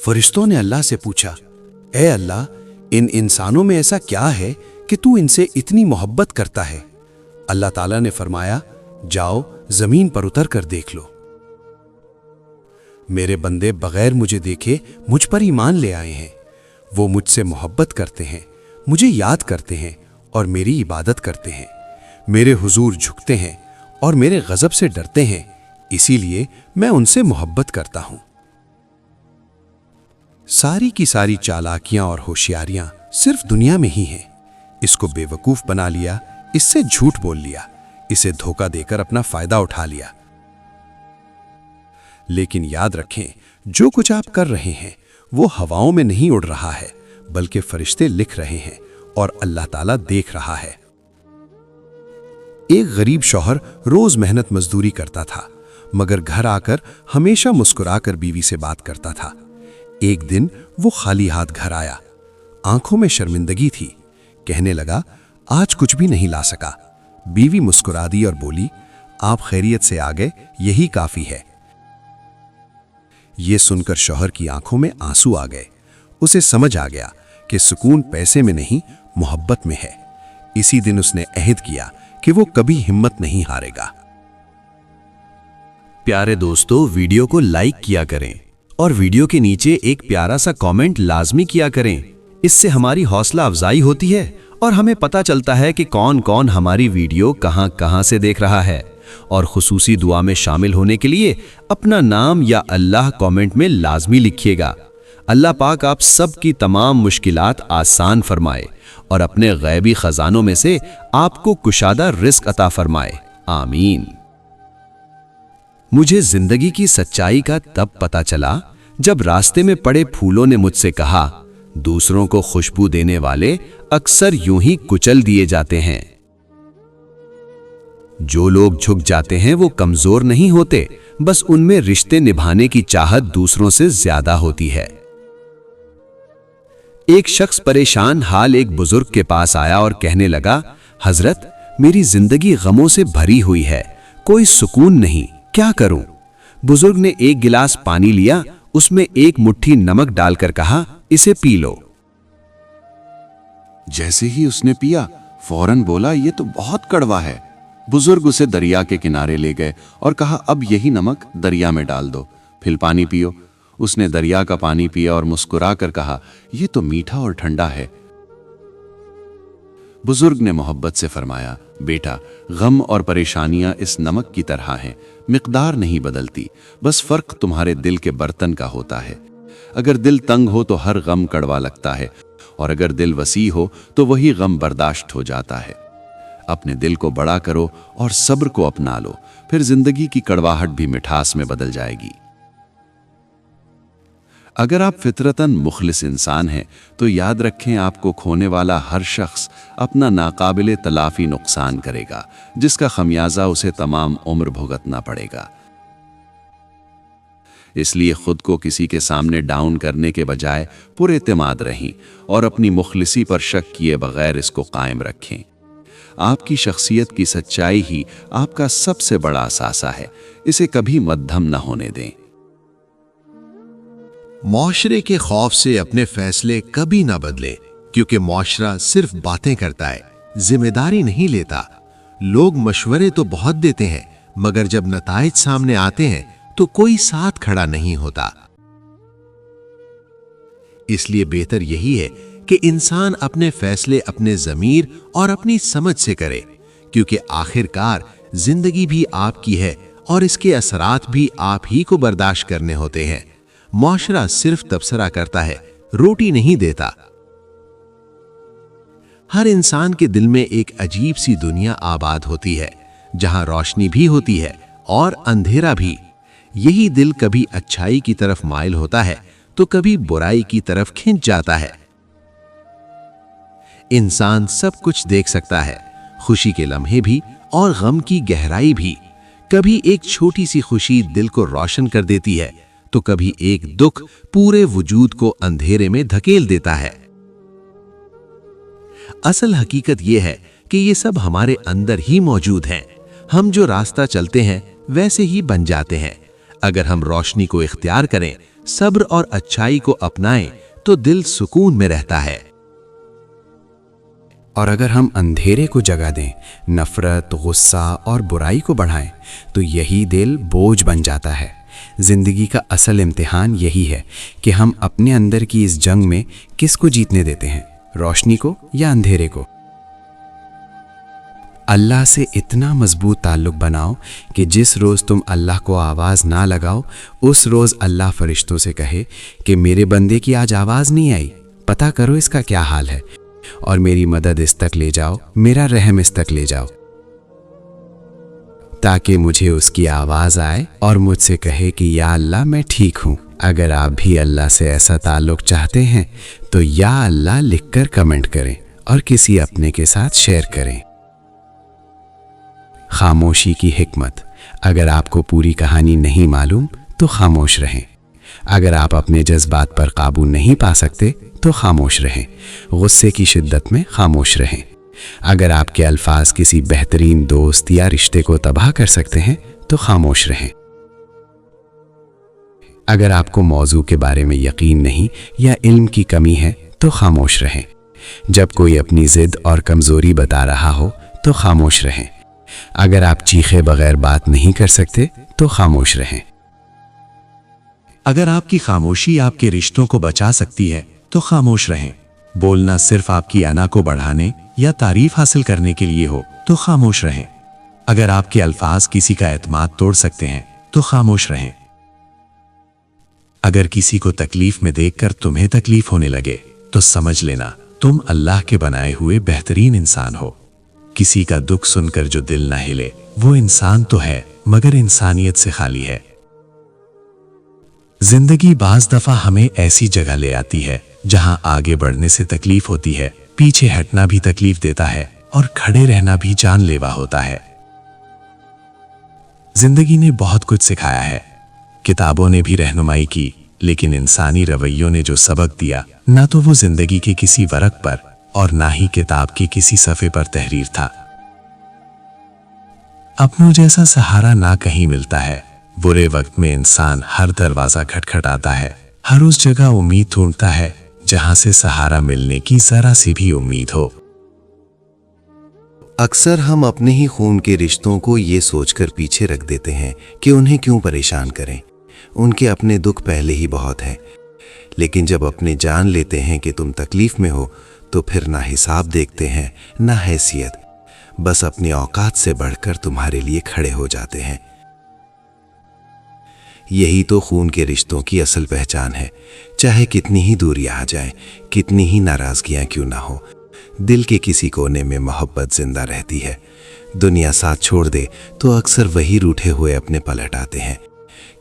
فرشتوں نے اللہ سے پوچھا، اے اللہ، ان انسانوں میں ایسا کیا ہے کہ تو ان سے اتنی محبت کرتا ہے؟ اللہ تعالیٰ نے فرمایا، جاؤ زمین پر اتر کر دیکھ لو۔ میرے بندے بغیر مجھے دیکھے مجھ پر ایمان لے آئے ہیں۔ وہ مجھ سے محبت کرتے ہیں، مجھے یاد کرتے ہیں اور میری عبادت کرتے ہیں، میرے حضور جھکتے ہیں اور میرے غضب سے ڈرتے ہیں، اسی لیے میں ان سے محبت کرتا ہوں۔ ساری کی ساری چالاکیاں اور ہوشیاریاں صرف دنیا میں ہی ہیں۔ اس کو بے وقوف بنا لیا، اس سے جھوٹ بول لیا، اسے دھوکہ دے کر اپنا فائدہ اٹھا لیا۔ لیکن یاد رکھیں، جو کچھ آپ کر رہے ہیں وہ ہواؤں میں نہیں اڑ رہا ہے، بلکہ فرشتے لکھ رہے ہیں اور اللہ تعالیٰ دیکھ رہا ہے۔ ایک غریب شوہر روز محنت مزدوری کرتا تھا، مگر گھر آ کر ہمیشہ مسکرا کر بیوی سے بات کرتا تھا۔ ایک دن وہ خالی ہاتھ گھر آیا، آنکھوں میں شرمندگی تھی۔ کہنے لگا، آج کچھ بھی نہیں لا سکا۔ بیوی مسکرا دی اور بولی، آپ خیریت سے آ گئے، یہی کافی ہے۔ یہ سن کر شوہر کی آنکھوں میں آنسو آ گئے۔ اسے سمجھ آ گیا کہ سکون پیسے میں نہیں، محبت میں ہے۔ اسی دن اس نے عہد کیا کہ وہ کبھی ہمت نہیں ہارے گا۔ پیارے دوستو، ویڈیو کو لائک کیا کریں اور ویڈیو کے نیچے ایک پیارا سا کامنٹ لازمی کیا کریں۔ اس سے ہماری حوصلہ افزائی ہوتی ہے اور ہمیں پتہ چلتا ہے کہ کون کون ہماری ویڈیو کہاں کہاں سے دیکھ رہا ہے۔ اور خصوصی دعا میں شامل ہونے کے لیے اپنا نام یا اللہ کامنٹ میں لازمی لکھیے گا۔ اللہ پاک آپ سب کی تمام مشکلات آسان فرمائے اور اپنے غیبی خزانوں میں سے آپ کو کشادہ رزق عطا فرمائے، آمین۔ مجھے زندگی کی سچائی کا تب پتہ چلا جب راستے میں پڑے پھولوں نے مجھ سے کہا، دوسروں کو خوشبو دینے والے اکثر یوں ہی کچل دیے جاتے ہیں۔ جو لوگ جھک جاتے ہیں وہ کمزور نہیں ہوتے، بس ان میں رشتے نبھانے کی چاہت دوسروں سے زیادہ ہوتی ہے۔ ایک شخص پریشان حال ایک بزرگ کے پاس آیا اور کہنے لگا، حضرت، میری زندگی غموں سے بھری ہوئی ہے، کوئی سکون نہیں، کیا کروں؟ بزرگ نے ایک گلاس پانی لیا، اس میں ایک مٹھی نمک ڈال کر کہا، اسے پی لو۔ جیسے ہی اس نے پیا، فوراً بولا، یہ تو بہت کڑوا ہے۔ بزرگ اسے دریا کے کنارے لے گئے اور کہا، اب یہی نمک دریا میں ڈال دو، پھر پانی پیو۔ اس نے دریا کا پانی پیا اور مسکرا کر کہا، یہ تو میٹھا اور ٹھنڈا ہے۔ بزرگ نے محبت سے فرمایا، بیٹا، غم اور پریشانیاں اس نمک کی طرح ہیں، مقدار نہیں بدلتی، بس فرق تمہارے دل کے برتن کا ہوتا ہے۔ اگر دل تنگ ہو تو ہر غم کڑوا لگتا ہے، اور اگر دل وسیع ہو تو وہی غم برداشت ہو جاتا ہے۔ اپنے دل کو بڑا کرو اور صبر کو اپنا لو، پھر زندگی کی کڑواہٹ بھی مٹھاس میں بدل جائے گی۔ اگر آپ فطرتاً مخلص انسان ہیں تو یاد رکھیں، آپ کو کھونے والا ہر شخص اپنا ناقابل تلافی نقصان کرے گا، جس کا خمیازہ اسے تمام عمر بھگتنا پڑے گا۔ اس لیے خود کو کسی کے سامنے ڈاؤن کرنے کے بجائے پر اعتماد رہیں اور اپنی مخلصی پر شک کیے بغیر اس کو قائم رکھیں۔ آپ کی شخصیت کی سچائی ہی آپ کا سب سے بڑا اثاثہ ہے، اسے کبھی مدھم نہ ہونے دیں۔ معاشرے کے خوف سے اپنے فیصلے کبھی نہ بدلیں، کیونکہ معاشرہ صرف باتیں کرتا ہے، ذمہ داری نہیں لیتا۔ لوگ مشورے تو بہت دیتے ہیں، مگر جب نتائج سامنے آتے ہیں تو کوئی ساتھ کھڑا نہیں ہوتا۔ اس لیے بہتر یہی ہے کہ انسان اپنے فیصلے اپنے ضمیر اور اپنی سمجھ سے کرے، کیونکہ آخر کار زندگی بھی آپ کی ہے اور اس کے اثرات بھی آپ ہی کو برداشت کرنے ہوتے ہیں۔ معاشرہ صرف تبصرہ کرتا ہے، روٹی نہیں دیتا۔ ہر انسان کے دل میں ایک عجیب سی دنیا آباد ہوتی ہے، جہاں روشنی بھی ہوتی ہے اور اندھیرا بھی۔ یہی دل کبھی اچھائی کی طرف مائل ہوتا ہے تو کبھی برائی کی طرف کھنچ جاتا ہے۔ انسان سب کچھ دیکھ سکتا ہے، خوشی کے لمحے بھی اور غم کی گہرائی بھی۔ کبھی ایک چھوٹی سی خوشی دل کو روشن کر دیتی ہے تو کبھی ایک دکھ پورے وجود کو اندھیرے میں دھکیل دیتا ہے۔ اصل حقیقت یہ ہے کہ یہ سب ہمارے اندر ہی موجود ہیں۔ ہم جو راستہ چلتے ہیں ویسے ہی بن جاتے ہیں۔ اگر ہم روشنی کو اختیار کریں सब्र और अच्छाई को अपनाएं तो दिल सुकून में रहता है। और अगर हम अंधेरे को जगह दें, नफरत, गुस्सा और बुराई को बढ़ाएं, तो यही दिल बोझ बन जाता है। जिंदगी का असल इम्तिहान यही है कि हम अपने अंदर की इस जंग में किसको जीतने देते हैं, रोशनी को या अंधेरे को। अल्लाह से इतना मजबूत ताल्लुक बनाओ कि जिस रोज़ तुम अल्लाह को आवाज़ ना लगाओ, उस रोज़ अल्लाह फरिश्तों से कहे कि मेरे बंदे की आज आवाज़ नहीं आई, पता करो इसका क्या हाल है, और मेरी मदद इस तक ले जाओ, मेरा रहम इस तक ले जाओ, ताकि मुझे उसकी आवाज़ आए और मुझसे कहे कि या अल्लाह मैं ठीक हूँ। अगर आप भी अल्लाह से ऐसा ताल्लुक चाहते हैं तो या अल्लाह लिखकर कमेंट करें और किसी अपने के साथ शेयर करें। खामोशी की हिकमत। अगर आपको पूरी कहानी नहीं मालूम तो खामोश रहें। अगर आप अपने जज्बात पर काबू नहीं पा सकते तो खामोश रहें। गुस्से की शिद्दत में खामोश रहें। अगर आपके अल्फाज किसी बेहतरीन दोस्त या रिश्ते को तबाह कर सकते हैं तो खामोश रहें। अगर आपको मौजू के बारे में यकीन नहीं या इल्म की कमी है तो खामोश रहें। जब कोई अपनी जिद और कमजोरी बता रहा हो तो खामोश रहें। अगर आप चीखे बगैर बात नहीं कर सकते तो खामोश रहें। अगर आपकी खामोशी आपके रिश्तों को बचा सकती है तो खामोश रहें। बोलना सिर्फ आपकी अना को बढ़ाने या तारीफ हासिल करने के लिए हो तो खामोश रहें। अगर आपके अल्फाज किसी का एतमाद तोड़ सकते हैं तो खामोश रहें। अगर किसी को तकलीफ में देखकर तुम्हें तकलीफ होने लगे तो समझ लेना तुम अल्लाह के बनाए हुए बेहतरीन इंसान हो। किसी का दुख सुनकर जो दिल ना हिले वो इंसान तो है मगर इंसानियत से खाली है। जिंदगी बाज दफा हमें ऐसी जगह ले आती है जहां आगे बढ़ने से तकलीफ होती है, पीछे हटना भी तकलीफ देता है और खड़े रहना भी जानलेवा होता है। जिंदगी ने बहुत कुछ सिखाया है, किताबों ने भी रहनुमाई की, लेकिन इंसानी रवैयों ने जो सबक दिया ना तो वो जिंदगी के किसी वरक पर और ना ही किताब के किसी सफ़े पर तहरीर था। अपनों जैसा सहारा ना कहीं मिलता है। बुरे वक्त में इंसान हर दरवाजा खटखटाता है, हर उस जगह उम्मीद ढूंढता है जहां से सहारा मिलने की जरा सी भी उम्मीद हो। अक्सर हम अपने ही खून के रिश्तों को ये सोचकर पीछे रख देते हैं कि उन्हें क्यों परेशान करें, उनके अपने दुख पहले ही बहुत हैं। लेकिन जब अपने जान लेते हैं कि तुम तकलीफ में हो तो फिर ना हिसाब देखते हैं ना हैसियत, बस अपनी औकात से बढ़कर तुम्हारे लिए खड़े हो जाते हैं। यही तो खून के रिश्तों की असल पहचान है। चाहे कितनी ही दूरियां आ जाएं, कितनी ही नाराजगियां क्यों ना हो, दिल के किसी कोने में मोहब्बत जिंदा रहती है। दुनिया साथ छोड़ दे तो अक्सर वही रूठे हुए अपने पलट आते हैं,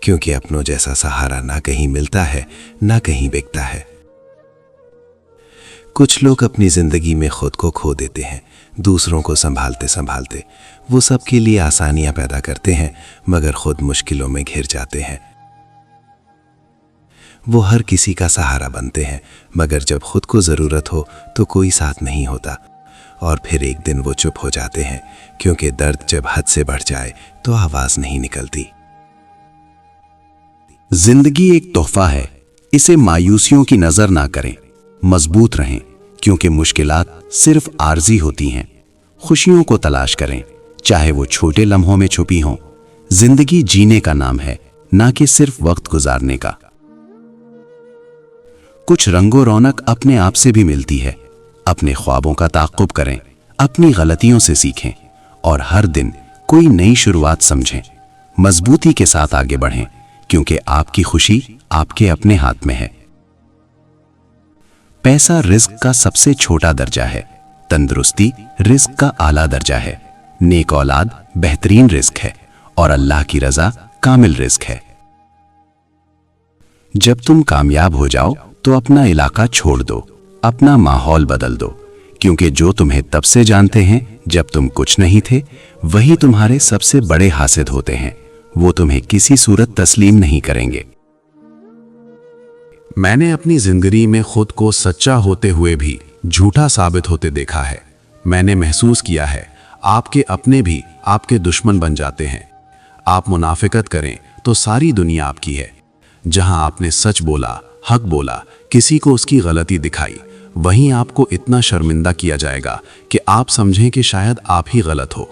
क्योंकि अपनों जैसा सहारा ना कहीं मिलता है ना कहीं बिकता है। कुछ लोग अपनी जिंदगी में खुद को खो देते हैं, दूसरों को संभालते संभालते वो सबके लिए आसानियां पैदा करते हैं मगर खुद मुश्किलों में घिर जाते हैं। वो हर किसी का सहारा बनते हैं मगर जब खुद को ज़रूरत हो तो कोई साथ नहीं होता, और फिर एक दिन वो चुप हो जाते हैं क्योंकि दर्द जब हद से बढ़ जाए तो आवाज़ नहीं निकलती। जिंदगी एक तोहफा है, इसे मायूसियों की नज़र ना करें। मजबूत रहें क्योंकि मुश्किलात सिर्फ आर्जी होती हैं। खुशियों को तलाश करें, चाहे वो छोटे लम्हों में छुपी हों। जिंदगी जीने का नाम है, ना कि सिर्फ वक्त गुजारने का। कुछ रंगो रौनक अपने आप से भी मिलती है। अपने ख्वाबों का ताक़ुब करें, अपनी गलतियों से सीखें और हर दिन कोई नई शुरुआत समझें। मजबूती के साथ आगे बढ़ें क्योंकि आपकी खुशी आपके अपने हाथ में है। पैसा रिस्क का सबसे छोटा दर्जा है, तंदुरुस्ती रिस्क का आला दर्जा है, नेक औलाद बेहतरीन रिस्क है और अल्लाह की रजा कामिल रिस्क है। जब तुम कामयाब हो जाओ तो अपना इलाका छोड़ दो, अपना माहौल बदल दो, क्योंकि जो तुम्हें तब से जानते हैं जब तुम कुछ नहीं थे वही तुम्हारे सबसे बड़े हासिद होते हैं। वो तुम्हें किसी सूरत तस्लीम नहीं करेंगे। मैंने अपनी जिंदगी में खुद को सच्चा होते हुए भी झूठा साबित होते देखा है। मैंने महसूस किया है आपके अपने भी आपके दुश्मन बन जाते हैं। आप मुनाफिकत करें तो सारी दुनिया आपकी है, जहां आपने सच बोला, हक बोला, किसी को उसकी गलती दिखाई, वहीं आपको इतना शर्मिंदा किया जाएगा कि आप समझें कि शायद आप ही गलत हो।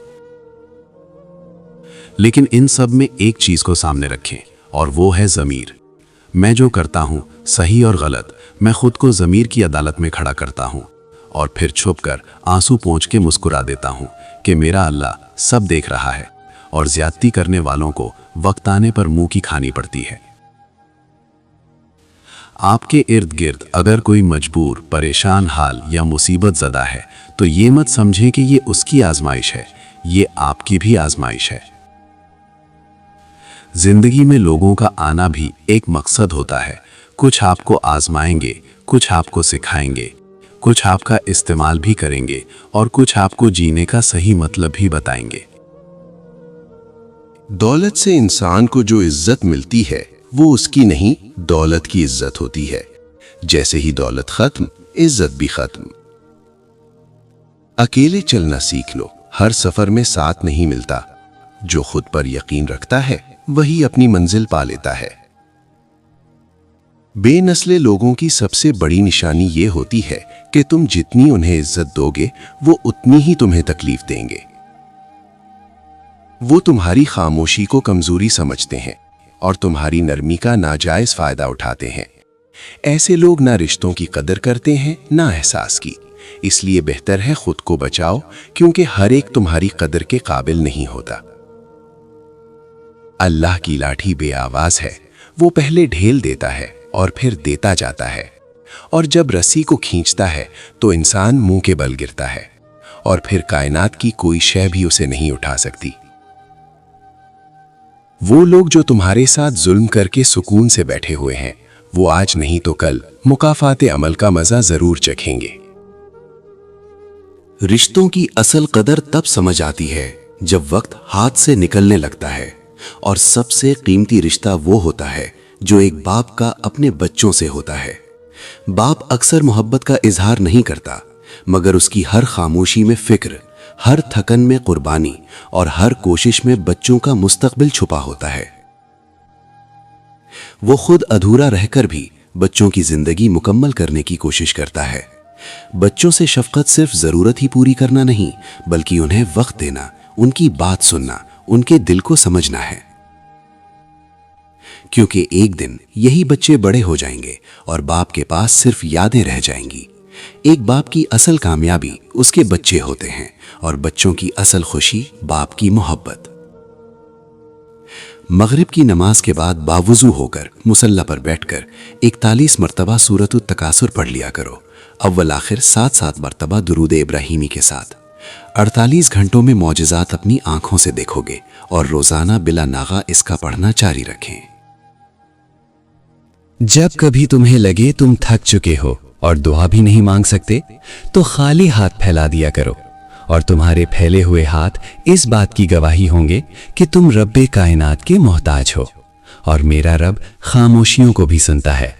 लेकिन इन सब में एक चीज को सामने रखें, और वो है ज़मीर। मैं जो करता हूं, सही और गलत, मैं खुद को ज़मीर की अदालत में खड़ा करता हूं और फिर छुपकर आंसू पोंछ के मुस्कुरा देता हूं कि मेरा अल्लाह सब देख रहा है, और ज्यादती करने वालों को वक्त आने पर मुंह की खानी पड़ती है। आपके इर्द गिर्द अगर कोई मजबूर, परेशान हाल या मुसीबत ज़दा है, तो ये मत समझें कि ये उसकी आजमाइश है, ये आपकी भी आजमाइश है। जिंदगी में लोगों का आना भी एक मकसद होता है। कुछ आपको आजमाएंगे, कुछ आपको सिखाएंगे, कुछ आपका इस्तेमाल भी करेंगे और कुछ आपको जीने का सही मतलब भी बताएंगे। दौलत से इंसान को जो इज्जत मिलती है वो उसकी नहीं, दौलत की इज्जत होती है। जैसे ही दौलत खत्म, इज्जत भी खत्म। अकेले चलना सीख लो, हर सफर में साथ नहीं मिलता। जो खुद पर यकीन रखता है वही अपनी मंजिल पा लेता है। बेनस्ले लोगों की सबसे बड़ी निशानी ये होती है कि तुम जितनी उन्हें इज्जत दोगे वो उतनी ही तुम्हें तकलीफ देंगे। वो तुम्हारी खामोशी को कमजोरी समझते हैं और तुम्हारी नरमी का नाजायज फायदा उठाते हैं। ऐसे लोग ना रिश्तों की कदर करते हैं ना एहसास की। इसलिए बेहतर है खुद को बचाओ, क्योंकि हर एक तुम्हारी कदर के काबिल नहीं होता। अल्लाह की लाठी बेआवाज है, वो पहले ढेल देता है और फिर देता जाता है, और जब रस्सी को खींचता है तो इंसान मुंह के बल गिरता है और फिर कायनात की कोई शय भी उसे नहीं उठा सकती। वो लोग जो तुम्हारे साथ जुल्म करके सुकून से बैठे हुए हैं, वो आज नहीं तो कल मुकाफाते अमल का मजा जरूर चखेंगे। रिश्तों की असल कदर तब समझ आती है जब वक्त हाथ से निकलने लगता है, और सबसे कीमती रिश्ता वो होता है जो एक बाप का अपने बच्चों से होता है। बाप अक्सर मोहब्बत का इजहार नहीं करता, मगर उसकी हर खामोशी में फिक्र, हर थकन में कुर्बानी और हर कोशिश में बच्चों का मुस्तकबिल छुपा होता है। वो खुद अधूरा रहकर भी बच्चों की जिंदगी मुकम्मल करने की कोशिश करता है। बच्चों से शफकत सिर्फ जरूरत ही पूरी करना नहीं, बल्कि उन्हें वक्त देना, उनकी बात सुनना, उनके दिल को समझना है। क्योंकि एक दिन यही बच्चे बड़े हो जाएंगे और बाप के पास सिर्फ यादें रह जाएंगी। एक बाप की असल कामयाबी उसके बच्चे होते हैं और बच्चों की असल खुशी बाप की मोहब्बत। मगरिब की नमाज के बाद बावुजू होकर मुसल्ला पर बैठकर 41 मरतबा सूरतुत तकासुर पढ़ लिया करो, अव्वल आखिर 7-7 मरतबा दुरूद इब्राहिमी के साथ। 48 घंटों में मौजिज़ात अपनी आंखों से देखोगे और रोजाना बिला नागा इसका पढ़ना जारी रखें। जब कभी तुम्हें लगे तुम थक चुके हो और दुआ भी नहीं मांग सकते, तो खाली हाथ फैला दिया करो, और तुम्हारे फैले हुए हाथ इस बात की गवाही होंगे कि तुम रब्बे कायनात के मोहताज हो, और मेरा रब खामोशियों को भी सुनता है।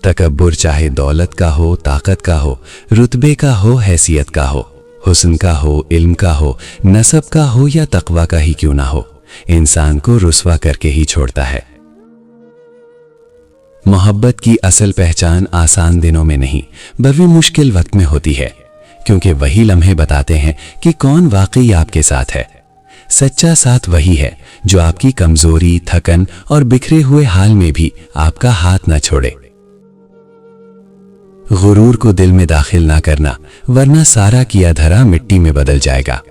तकब्बुर चाहे दौलत का हो, ताकत का हो, रुतबे का हो, हैसियत का हो, हुस्न का हो, इल्म का हो, नसब का हो या तकवा का ही क्यों ना हो, इंसान को रुस्वा करके ही छोड़ता है। मोहब्बत की असल पहचान आसान दिनों में नहीं, बल्कि मुश्किल वक्त में होती है, क्योंकि वही लम्हे बताते हैं कि कौन वाकई आपके साथ है। सच्चा साथ वही है जो आपकी कमजोरी, थकन और बिखरे हुए हाल में भी आपका हाथ न छोड़े। गुरूर को दिल में दाखिल ना करना, वरना सारा किया धरा मिट्टी में बदल जाएगा।